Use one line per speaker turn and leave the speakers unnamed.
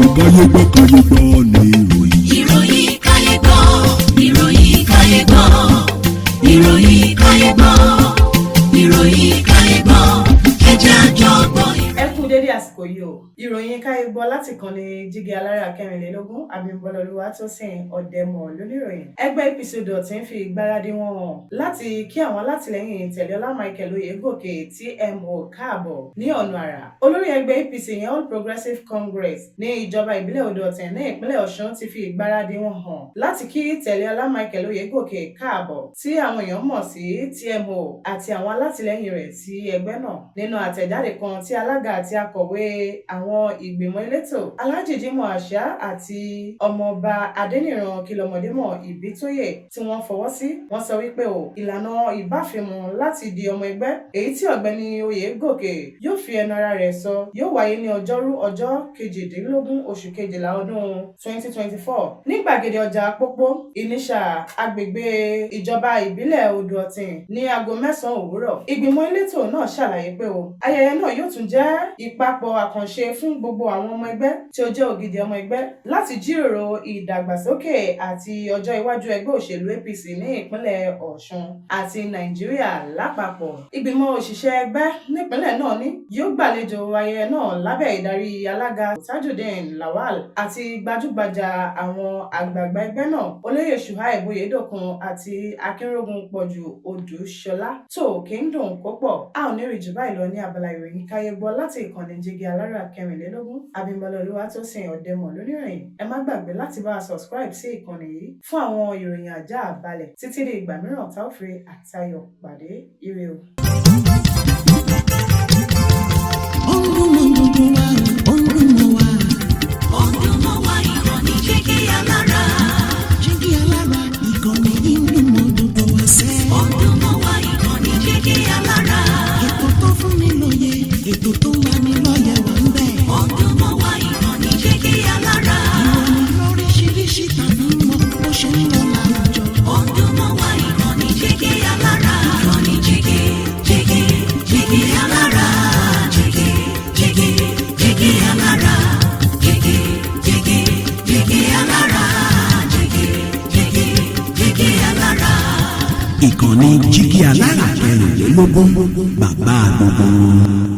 káyé gbọ́ ní ìròyìn.
ìròyìn káyé gbọ́, ìròyìn káyé gbọ́, ìròyìn káyé gbọ́, ìròyìn káyé gbọ́, ẹ jẹ́ a jọ gbọ́.
Ẹ kú dédé àsìkò yìí o. Ìròyìn káyé gbọ́ láti kàn ní Jígí Alára kẹrìnlélógún Abímbọ́lá Olúwatósìn Ọ̀dẹ́mọ̀ lóníròyìn. Ẹgbẹ́ APC Dọ̀tí ń fi ìgbáradì wọn hàn láti kí àwọn alátìlẹyìn Tẹ̀lẹ́ọlá Michael Oyègòkè TMO káàbọ̀ ní ọ̀nà àrà. Olórí ẹgbẹ́ APC yẹn All Progressives Congress ní ìjọba ìbílẹ̀ Odòọ̀tìn ní ìpínlẹ̀ Ọ̀ṣun ti fi ìgbáradì wọn hàn láti kí Tẹ̀lẹ́ọlá Michael Oyègòkè káàbọ̀ tí àwọn èèyàn mọ̀ sí TMO àti àwọn alátìlẹyìn rẹ̀ sí ẹgbẹ́ náà. Nínú àtẹ̀jáde kan tí alága àti akọ̀wé àwọn ìgbìmọ̀ elétò Alhaji Jimoh Àṣà àti ọmọọba Adéníran Kìlọ̀mọdémọ̀ Ìbítóyè tí wọ́n fọwọ́ sí, wọ́n sọ wípé ìlànà ìbáfimú láti di ọmọ ẹgbẹ́ èyí tí ọ̀gbẹ́ni Oyègòkè yóò fi ẹnu ara rẹ̀ sọ yóò wáyé ní ọjọ́rú ọjọ́ 18 oṣù kejìlá ọdún 2024 ní gbàgede ọjà pópó Ìníṣà agbègbè ìjọba ìbílẹ̀ Odòọ̀tìn ní aago 9 òwúrọ̀. Ìgbìmọ̀ elétò náà ṣàlàyé pé ayẹyẹ náà yóò tún jẹ́ ìpapọ̀ àkànṣe fún gbogbo àwọn ọmọ ẹgbẹ́ tí ó jẹ́ ògidì ọmọ ẹgbẹ́ láti jíròrò ìdàgbàsókè àti ọjọ́ iwájú ẹgbẹ́ òṣèlú APC ní ìpínlẹ̀ Ọ̀ṣun àti Nàìjíríà lápapọ̀. Ìgbìmọ̀ òṣìṣẹ́ ẹgbẹ́ nípínlẹ̀ náà ní yóò gbàlejò ayẹyẹ náà lábẹ́ ìdarí alága Tajudeen Lawal àti gbajúgbajà àwọn àgbààgbà ẹgbẹ́ náà Olóyè Shuaib Oyèdòkun àti Akínrógun Pọ̀jù Odùṣọlá. tó kí ń dùn kó pọ̀, a ò ní rí jù báyìí lọ ní abala ìròyìn káyé gbọ́ láti ìkànnì Jígí Alára kẹrìnlélógún Abímbọ́lá Olúwatósìn Ọ̀dẹ́mọ̀ lóníròyìn. Ẹ má gbàgbé láti bá a subscribe sí ìkànnì yìí fún àwọn ìròyìn àjá àbalẹ̀ títí di ìgbà mìíràn tá ó fi àtayọ̀ pàdé. Ire o.
Jígí Alára.
Jígí Alára, ìkànnì ìdùnnú gbogbo ẹsẹ̀.
Ọ̀dùnmọ̀wá ìkànnì Jígí Alára.
Ètò tó fún ni lóye, ètò tó wà ní lọ́yẹ̀ wà ń bẹ̀.
Ọ̀dùnmọ̀wá ìkànnì Jígí Alára.
Ìròyìn lóríṣiríṣi tàbí mọ bó ṣe ń lọ láwùjọ.
Ọ̀dùnmọ̀wá ìkànnì Jígí Alára. Ìkànnì Jígí, Jígí, Jígí Alára. Jígí, Jígí, Jígí Alára. Jígí, Jígí, Jígí Alára. Jígí, Jígí, Jígí Alára.
Ìkànnì Jígí Alára kẹrìnlélógún bàbá gbogbo.